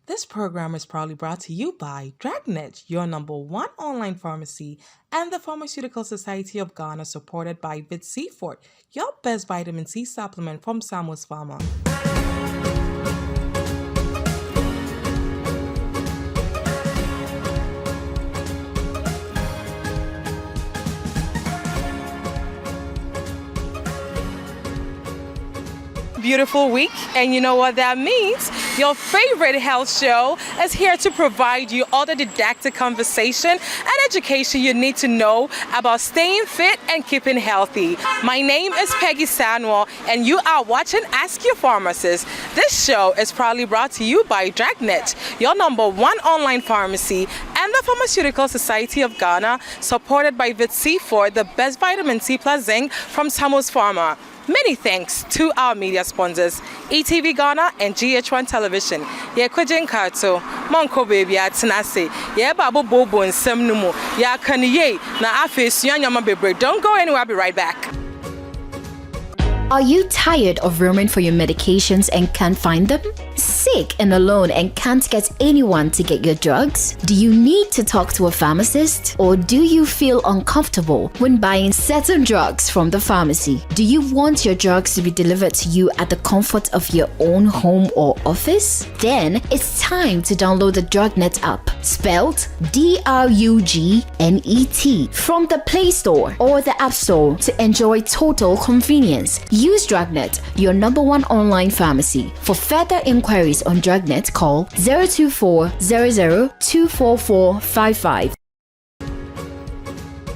This program is proudly brought to you by Drugnet, your #1 online pharmacy, and the Pharmaceutical Society of Ghana, supported by Seaford, your best vitamin C supplement from Samuel's Pharma. Beautiful week, and you know what that means. Your favorite health show is here to provide you all the didactic conversation and education you need to know about staying fit and keeping healthy. My name is Peggy Samuel, and you are watching Ask Your Pharmacist. This show is proudly brought to you by Drugnet, your #1 online pharmacy, and the Pharmaceutical Society of Ghana, supported by Seaford, the best vitamin C plus zinc from Samuel's Pharma. Many thanks to our media sponsors, ETV Ghana and GH1 Television. Ye kujin karto, monko baby atinase. Ye babu bobo and semnumu. Ya kaniye na afe suyanyama bebre. Don't go anywhere. I'll be right back. Are you tired of roaming for your medications and can't find them? Sick and alone and can't get anyone to get your drugs? Do you need to talk to a pharmacist? Or do you feel uncomfortable when buying certain drugs from the pharmacy? Do you want your drugs to be delivered to you at the comfort of your own home or office? Then it's time to download the Drugnet app, spelled DRUGNET, from the Play Store or the App Store to enjoy total convenience. Use Drugnet, your #1 online pharmacy. For further inquiries on Drugnet, call 024 00 24455.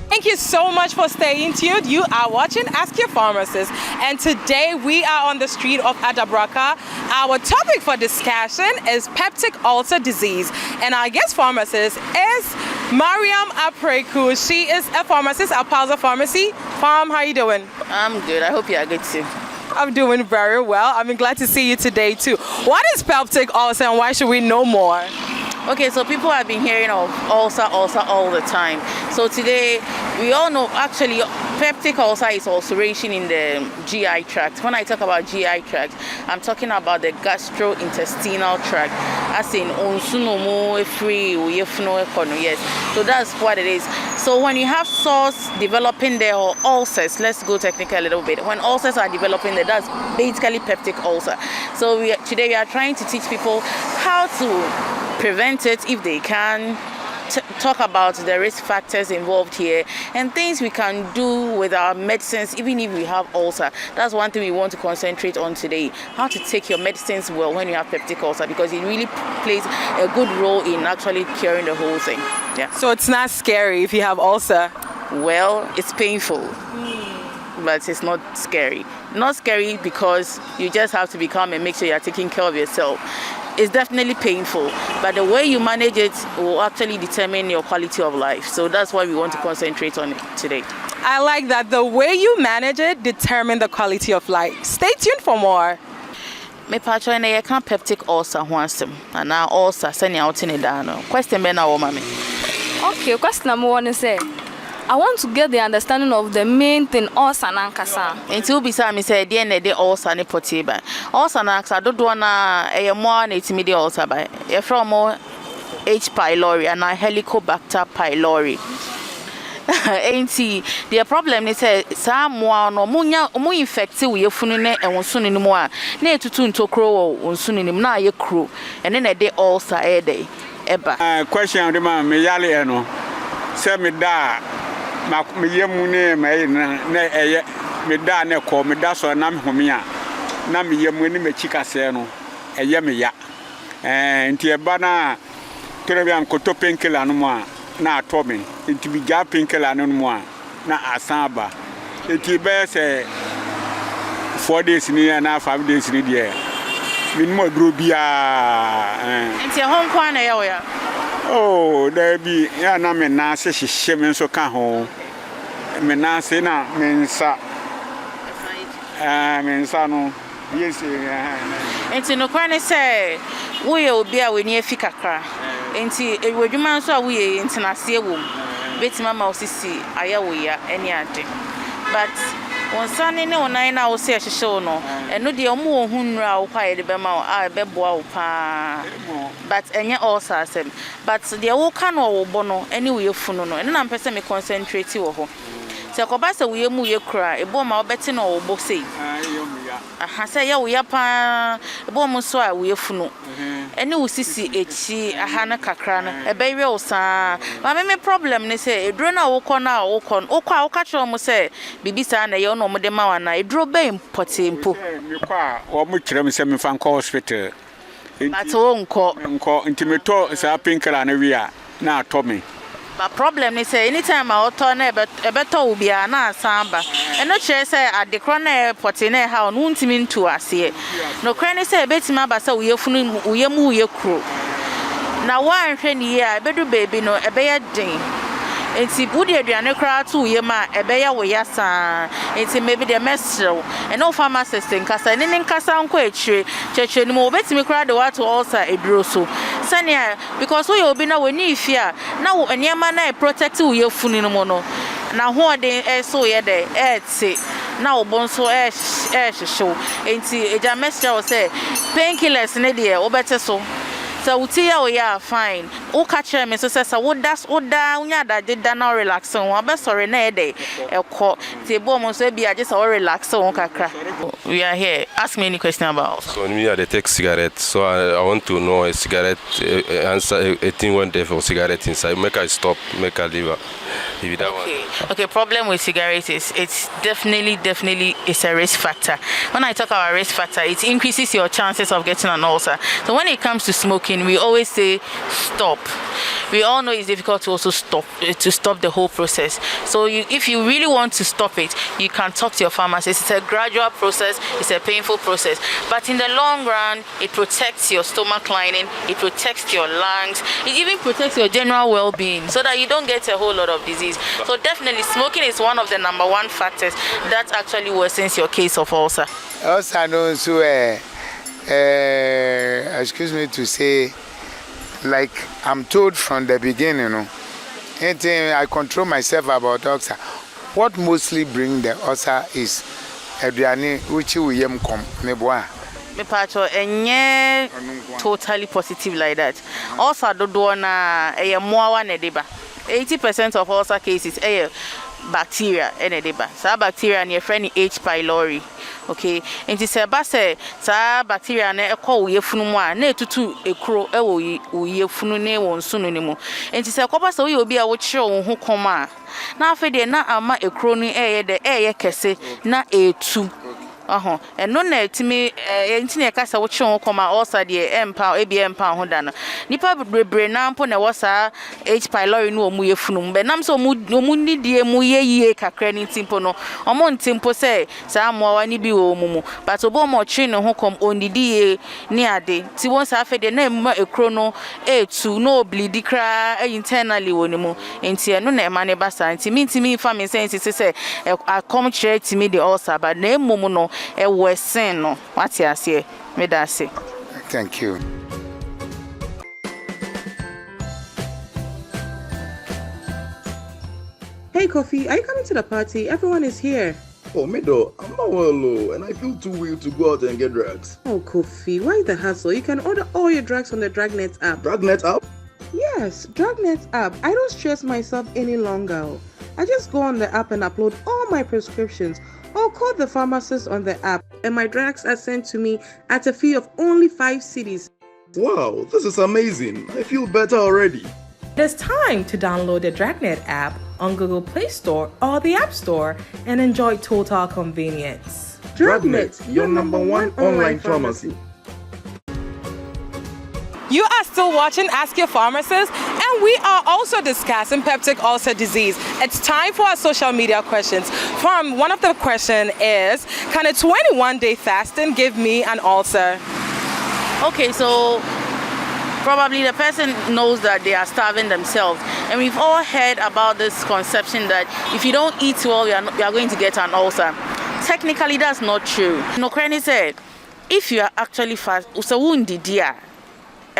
Thank you so much for staying tuned. You are watching Ask Your Pharmacist, and today we are on the street of Adabraka. Our topic for discussion is peptic ulcer disease, and our guest pharmacist is Mariam Apreku. She is a pharmacist at Pausa Pharmacy. Farm, how are you doing? I'm good. I hope you are good too. I'm doing very well. I'm glad to see you today too. What is peptic ulcer and why should we know more? Okay, so people have been hearing of ulcer all the time. So today, we all know actually peptic ulcer is ulceration in the GI tract. When I talk about GI tract, I'm talking about the gastrointestinal tract, as in onsunomo free yes. So that's what it is. So when you have sores developing there or ulcers, let's go technical a little bit. When ulcers are developing there, that's basically peptic ulcer. So today we are trying to teach people how to prevent it if they can, talk about the risk factors involved here and things we can do with our medicines even if we have ulcer. That's one thing we want to concentrate on today, how to take your medicines well when you have peptic ulcer, because it really plays a good role in actually curing the whole thing. Yeah. So it's not scary if you have ulcer? Well, it's painful. But it's not scary. Not scary because you just have to be calm and make sure you're taking care of yourself. It's definitely painful, but the way you manage it will actually determine your quality of life. So that's why we want to concentrate on it today. I like that. The way you manage it determines the quality of life. Stay tuned for more. Me patcho na ye kan peptic ulcer ho asem ana ulcer sani out in da. Question be na wo mama. Okay, question number 1 is say I want to get the understanding of the main thing ulcer nankasa. Until be say me say dey na dey ulcer ne poteba. Ulcer nankasa dodo na mo na etimi dey ulcer ba. E from H pylori and Helicobacter pylori. Ain't the problem is some no mu infect we yefunu ne enwonso ne mu a na etutu ntokro wonso ne mu na ye kro ene na dey ulcer e dey eba. Question de ma me yale no say me da me yemu ne me na eye me da ne ko me da so na me home a na me yemu ne me chikase no eye me ya nti eba na tere an koto penkela no mu a na atomi nti bi ja penkela no mu a na asaba nti be say 4 days ni na 5 days ni dia minimo duro bia nti hon kwa na ya ya. Oh, there be ya na me na se hihye me so ka ho. Me na se na mensa. Mensa no. Yes. Enti no kwa ne se wo ye obi a we ni afi kakra. Enti ewodwuma so a wo ye enti na se ewo. Betima ma osisi aya wo ya eni ade. But On Sunday, no, 9 hours, I show no, and no, the more who quiet the bema, I bebo pa. But any also same. But the old cano bono, anyway, funo, and I'm person me concentrate you. So, Cobasa, we mu cry, a bomb or betting or bossy. I say, ya we up a bomb so we funo. And you see, a hana cacrana, a baby or sa. My main problem, they say, a drone or corner or con, or catch almost say, Bibisa and a young Modema and I drove by potimpo. Or much semi fan hospital. That's all call intimate, is a pinker and a via. Now, Tommy. But problem is anytime I turn a better will be an samba. And not sure say at the corner potine how noon to to us here. No cranny say betty ma basa we move your crew. Now one train year, I better baby no a bear ding. It's a good idea crowd to yema a bear way yasa. It's maybe the messer and no pharmacist in Casa and in Casa on Quetry, church and more betty me crowd the water also a drosso. Sanya, because we will be now when you fear. Now, and your man I protect your funimono. Now, what they so ye day, say. Now, bonso ash show. Ain't see a messenger will say, painkillers, Nadia, or better so. So, we are fine. O catch me, so says, I would that's what down that did not relax on one best or a day. A call the bomb say be I just all relax on crack. We are here. Ask me any question about. So, me, I take cigarette. So, I want to know a cigarette answer 18 one day for cigarette inside. Make I stop, make I leave. Okay, problem with cigarettes is it's definitely it's a risk factor. When I talk about risk factor, it increases your chances of getting an ulcer. So when it comes to smoking, we always say stop. We all know it's difficult to also stop the whole process. So if you really want to stop it, you can talk to your pharmacist. It's a gradual process, it's a painful process, but in the long run, it protects your stomach lining, it protects your lungs, it even protects your general well-being, so that you don't get a whole lot of disease. So definitely, smoking is one of the number one factors that actually worsens your case of ulcer. Also, know so excuse me to say, like I'm told from the beginning, you know, anything I control myself about ulcer. What mostly bring the ulcer is which we come Me pacho enye totally positive like that. Also, do na more ne deba. 80% of ulcer cases bacteria deba. Sa bacteria ne friend H. pylori. Okay, and it's a basse, sa bacteria ne call ye funuma, ne tutu a crow, ye funune won soon anymore. And it's a copper so you'll be a watch show who come. Now, for the na ama a crony the air kese, na a two. And no net to me, internet cast a watch on come also the empire, ABM pound hodana. Nipa brain upon a wasa H. pylori no muye funum, but nam so mundi dear muye ye cacrani timpono, or mon timpo say, some more any be mumu, but Obama chin who come on the DA near day. Ti once after the name a chrono, to no bleedy cry internally onimo, and tia no name money bassa, and to me, family saying, say, I come straight to me the ulcer, but name momo. No, what you say, me that say. Thank you. Hey, Kofi, are you coming to the party? Everyone is here. Oh, Mido, I'm not well low, and I feel too weak to go out and get drugs. Oh, Kofi, why the hassle? You can order all your drugs on the Drugnet app. Drugnet app? Yes, Drugnet app. I don't stress myself any longer. I just go on the app and upload all my prescriptions. Or call the pharmacist on the app, and my drugs are sent to me at a fee of only 5 cedis. Wow, this is amazing. I feel better already. It's time to download the Drugnet app on Google Play Store or the App Store and enjoy total convenience. Drugnet, your number one online pharmacy. You are still watching Ask Your Pharmacist, and we are also discussing peptic ulcer disease. It's time for our social media questions. One of the questions is, can a 21-day fasting give me an ulcer? Okay, so probably the person knows that they are starving themselves, and we've all heard about this conception that if you don't eat well, you are going to get an ulcer. Technically, that's not true. Nokrani said, if you are actually fast,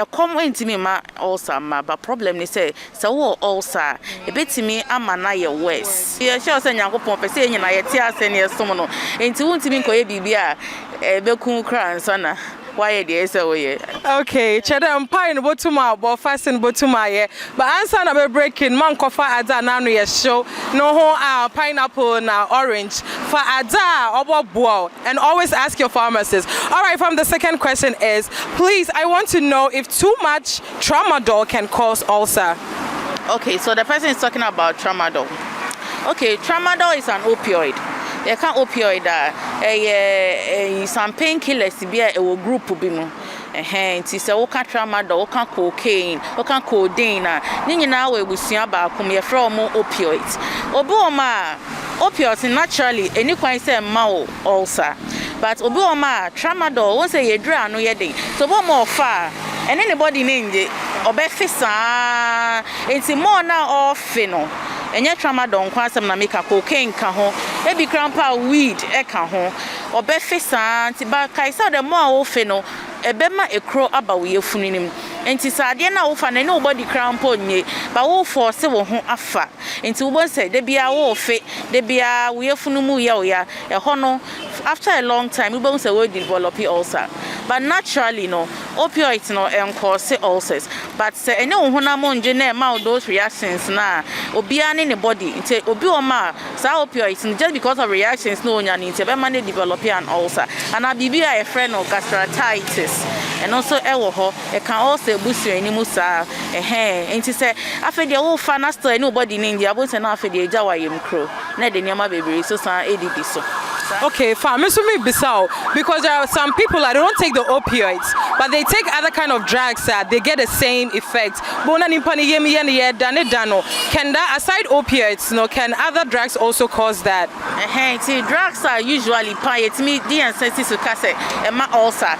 come into me ma ulcer ma but problem is say so wo ulcer e betimi ama na ye worse ye sure say nyankopon pese nyina ye tia ase ne som no enti wuntimi nkoye bibia beku kra nsana why the way okay cheda mpa no botuma bo fasting botuma ye but answer na be breaking man kofa ada na no ye show no ho pineapple na orange for ada obobo and always ask your pharmacist. All right, from the second question is please I want to know if too much tramadol can cause ulcer. Okay, so the person is talking about tramadol. Okay, tramadol is an opioid. They can't opioid some painkillers be a group bimu. Nti se wo ka tramadol, wo ka cocaine, wo ka codeine na nyina we busua ba kom ye from opioids. Obi o ma opioids naturally any kwan say ma ulcer. But obi o ma tramadol won say ye dra no ye den. So bo mo fa and anybody nje obefi saa enti mo na ofi no enye tramadol kwa asem na make cocaine ka ho e bi crampa weed e ka ho obefi saa nti ba kai sa de mo ofi no ebema ekro aba wo yefuninim enti saade na wo fa na ne wo body crampo nye ba wo force wo ho afa enti wo bon say de bia wo ofi de bia wo yefunumu ya o ya e ho no after a long time we bon say we develop ulcer but naturally no opioids no cause ulcers but say any wo honam nje na ma those reactions na obia ne body nti obi o ma sa opioids just because of reactions no onya nti be man develop an ulcer and abibia a friend of gastritis and also ewo ho e can also boost your animal sa nti say afede wo fa na still nobody ne ndia bo say na afede eja wa yem kro na de niam bebre so san edidi so. Okay, fine. Because there are some people that don't take the opioids, but they take other kind of drugs that they get the same effect. Can that, aside opioids, no, can other drugs also cause that? See, drugs are usually me to case ma ulcer.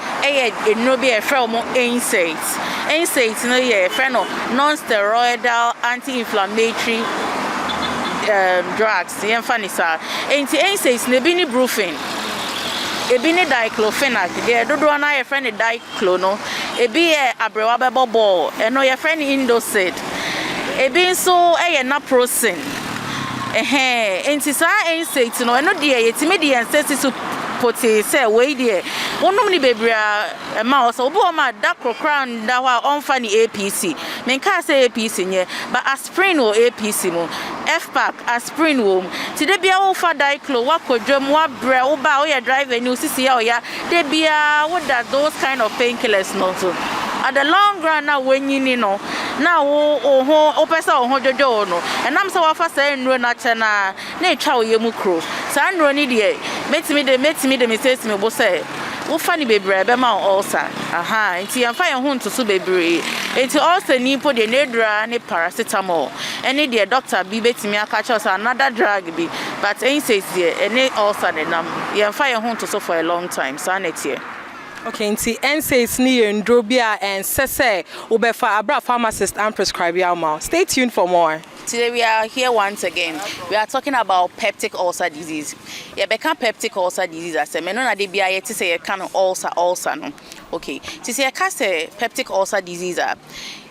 No be a friend of NSAIDs. NSAIDs no ye friend of non-steroidal anti-inflammatory drugs yenfanisa enti NSAIDs ne bi ni brufen e bi ni diclofenac de dodo na ye friend diclo no e bi e abrewa bebo no ye friend indocid e bi so ye naproxen enti sa NSAIDs no no de ye timi de NSAIDs so poti say we de wonum ni bebria ma o so obi o ma da crocran da wa on fa ni APC men ka say APC nye but aspirin o APC mo FPAC aspirin wo ti de bia wo fa diclo wa kodwam wa bre wo ba wo ye driver ni osisi ya o ya de bia wo da those kind of painkillers no so at the long run na wenyini no na wo ho opesa wo ho jojo no enam se wa fa say nro na che na etwa wo yemu kro sa nro ni de metimi de mistake me bo say wo fa ni bebre be ma ulcer nti yam fa ye ho ntoso bebre enti ulcer ni po de nedra ne paracetamol eni de doctor bi betimi aka che another drug bi but says there any ulcer de nam yam fa ye ho ntoso for a long time sa netie. Okay, nti NSAIDs ni ndrobia and sese ubefa abra pharmacist and prescribe yauma. Stay tuned for more. Today we are here once again. We are talking about peptic ulcer disease. Yeah, become peptic ulcer disease as a menona de bia yet say kind of ulcer no. Okay. To say peptic ulcer disease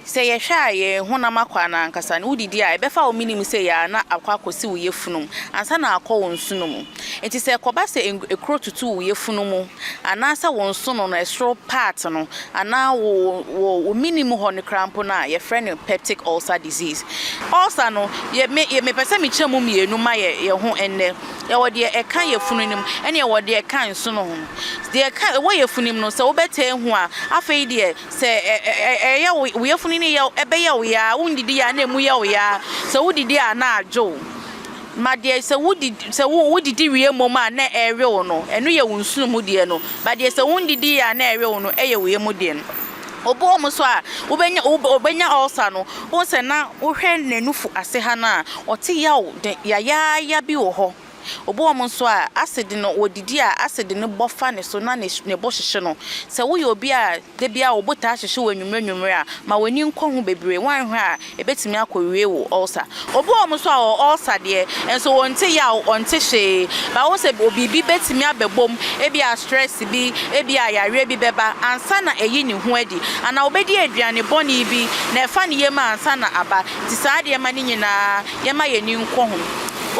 say ye hwa ye honama kwa na ankasa na udidi a ebefa o minim say ya na akwa kosi wo yefunum ansa na akọ wonsunum enti say koba say ekro tutu wo yefunum anasa wonsuno na estro part no ana wo minim ho ne crampo na ye friend peptic ulcer disease ulcer no ye me pese me chemu mienu ma ye ho enne ye wo de e kan yefunum ene ye wo de e kan nsuno ho de e kan wo yefunum no say wo bete hu a afei de say ye wo yefunum ni ya ebe ya ya undidi ya na emu ya ya so wudidi ya na ajo ma de se wudidi wie moma na ewe wo no enu ye wonsunu mu de no ba de se wundidi ya na ewe wo no eye we mu de no obo mo so a obenya ulcer no wo se na wo hwe nanufu ase ha na ote ya de ya bi wo ho obo mo nso a acid no odidi a acid no bofa ne so na ne bo hyehye no se wo ye obi a de bia obota hyehye wanwumrenwumre a ma wani nkɔ ho bebre wan hwe a ebetimi akɔwie wo ulcer obo mo nso a ulcer de enso wonte ya onte hye ba wo se obibi betimi abebom ebi a stress bi ebi a yare bi beba ansa na eyi ne ho adi ana obedi aduane boni bi na efa ne yema ansa na aba ti saa de ma ne nyina yema ye ni nkɔ ho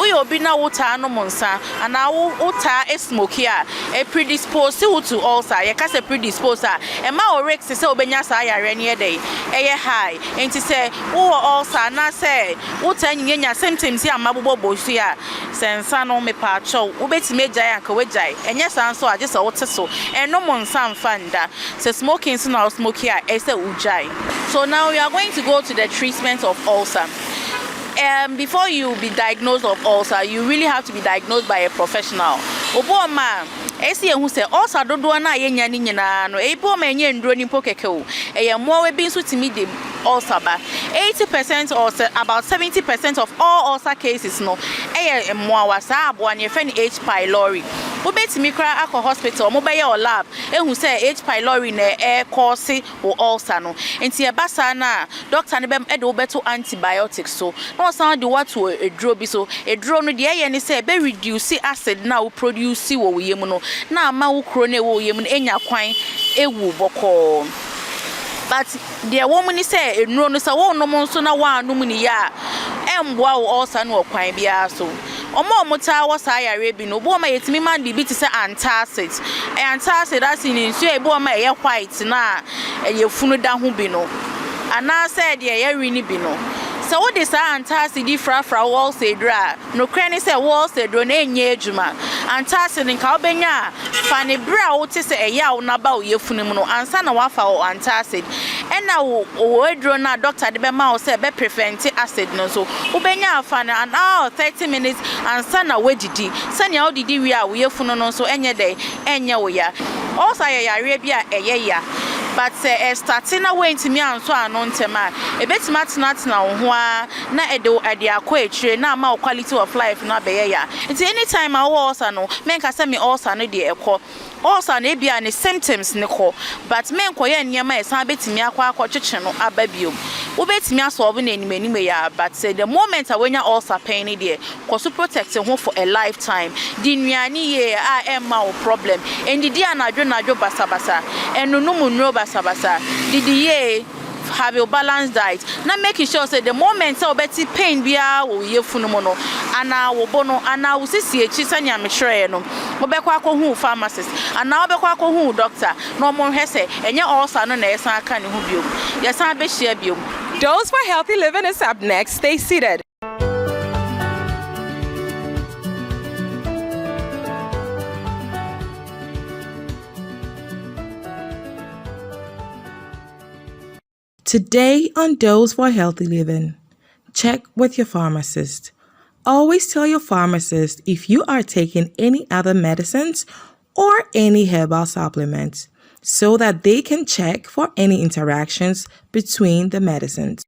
uyo obi na wuta no monsa ana wuta smoky a predispose to ulcer ye ka se predispose a e ma o risk se obenya sa yare ne dey eye high enti se wo ulcer na se wuta nyenya symptoms ya mabobo su ya sensa no me pa cho ubetime gyan anka wegyan enye san so age se wote so eno monsa mfanda se smoking so na smoky a e se ugyan. So now we are going to go to the treatment of ulcer. Before you be diagnosed of ulcer, you really have to be diagnosed by a professional. Oboma, esi ehu se ulcer dodo na yenya ni nyina no ebo ma enye nduro ni pokeke o eye mo we bi nso timi de ulcer ba 80% or about 70% of all ulcer cases no eye mo awasa abo an ye fe ni H pylori wo betimi kra akọ hospital mo be ye o lab ehu se H pylori na cause o ulcer no enti e basa na doctor ne be e de wo beto antibiotics so no sound the what to eduro bi so eduro no de ye ni se be reduce acid na wo produce wo yemu no na ama wo kro na wo yemu enya kwan ewu boko. But the woman is say no no so wo no mo so na wa no mu ni ya emboa wo ulcer no kwan bia so omo mota wo sa yare bi no bo ma yetimi man bi ti say antacid antacid as in so e bo ma ye white na ye funu da ho bi no ana say de ye rini bi no so what is antacid fra wall cedra no crane say wall cedro na enye adwuma antacid nka obenya fa ne bra wo te say eya wo na ba wo yefunu mu no ansa na wafa wo antacid ena wo edro na doctor de be ma wo say be prevent acid no so obenya fa na an hour 30 minutes ansa na wedidi sanya wo didi wi a wo yefunu no so enye dey enye wo ya also yare bia eye ya but starting na went me anso anon tema e betima tena wo ho a na edo ade akọ etire na ma quality of life na be ya nti anytime I was no men ka say me also no de ekọ also na bia ne symptoms ne kọ but men koye nyema e san betimi akọ cheche no ababiom wo betimi aso obo na enim ya but the moment awenya ulcer pain ne de koso protect ho for a lifetime di nnuane ye a emma wo problem endidi anadwo basabasa enunum nro basabasa didi ye have a balanced diet na making sure say the moment say obeti pain bia wo yefunu mo no ana wo bono ana wo sisi echi sanya mehre no mo be kwa akọ pharmacist ana wo be kwa akọ doctor no mo hwe say enye ulcer no na esan aka ne hu biom yesan be hia biom. Dose for Healthy Living is up next. Stay seated. Today on Dose for Healthy Living, check with your pharmacist. Always tell your pharmacist if you are taking any other medicines or any herbal supplements so that they can check for any interactions between the medicines.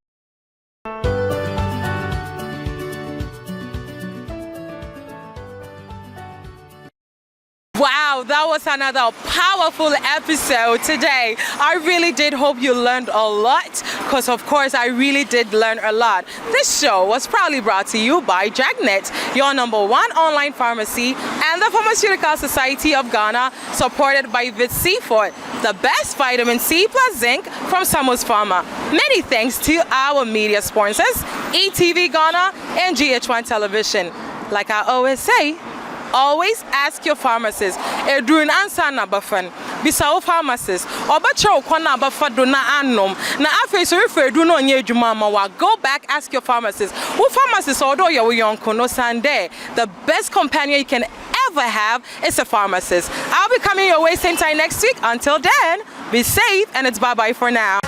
Wow, that was another powerful episode today. I really did hope you learned a lot because, of course, I really did learn a lot. This show was proudly brought to you by Drugnet, your #1 online pharmacy, and the Pharmaceutical Society of Ghana, supported by Seafood, the best vitamin C plus zinc from Samus Pharma. Many thanks to our media sponsors, ETV Ghana and GH1 Television. Like I always say, always ask your pharmacist. Edun answer na bafan. Bisa o pharmacist. Obacho kwana bafa do na anom. Na afi so refer do no nye adwuma ma wa. Go back, ask your pharmacist. Who pharmacist odo your yonko no sande. The best companion you can ever have is a pharmacist. I'll be coming your way same time next week. Until then, be safe and it's bye-bye for now.